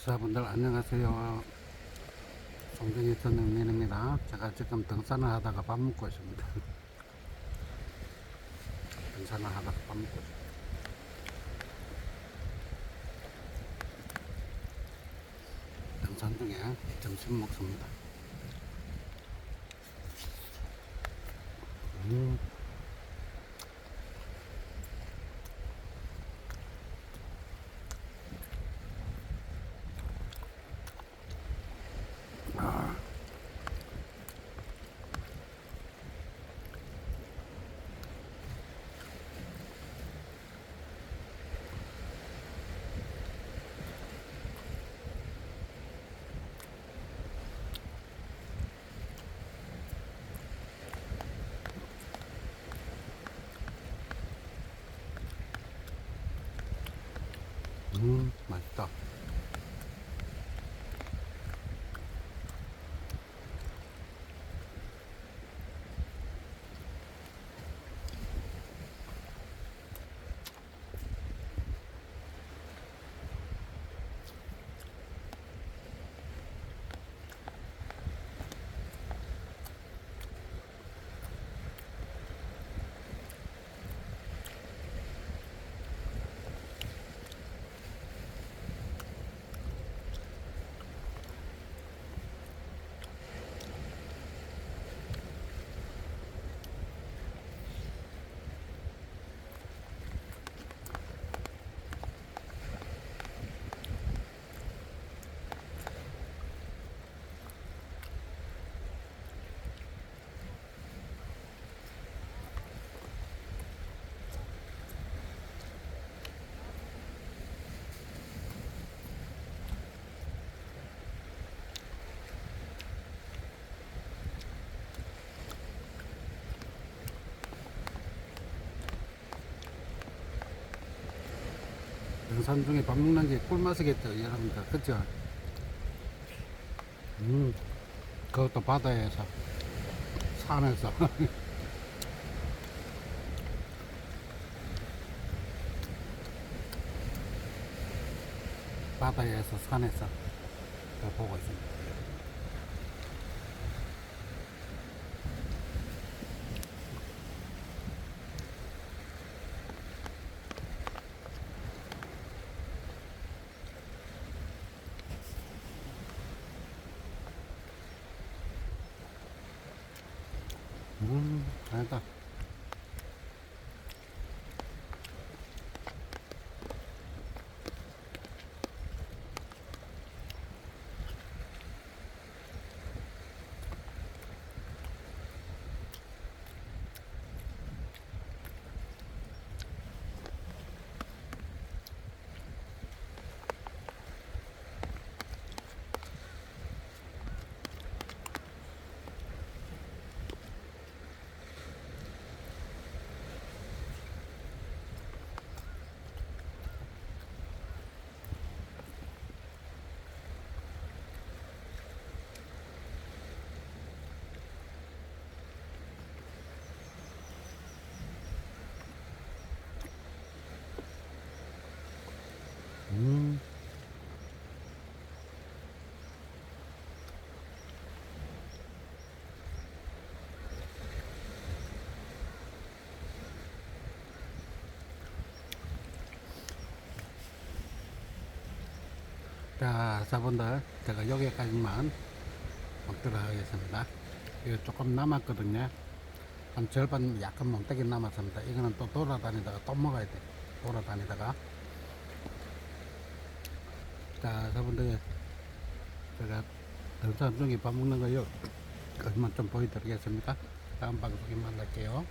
구독자분들 안녕하세요. 송정이 전영민입니다. 제가 지금 등산을 하다가 밥 먹고 있습니다. 등산을 하다가 밥 먹고 있습니다. 등산 중에 점심 먹습니다. 음. 아. 맛있다. 등산 중에 밥 먹는 게 꿀맛이겠죠, 여러분들. 그죠? 그것도 바다에서, 산에서. 바다에서, 산에서. 그거 보고 있습니다. 잘했다. 음. 자, 자분들, 제가 여기까지만 먹도록 하겠습니다. 이거 조금 남았거든요. 한 절반 약간 멍때기 남았습니다. 이거는 또 돌아다니다가 또 먹어야 돼. 돌아다니다가. 자, 여러분들, 제가 등산 중에 밥 먹는 거요. 그것만 좀 보여드리겠습니다. 다음 방송에 만날게요.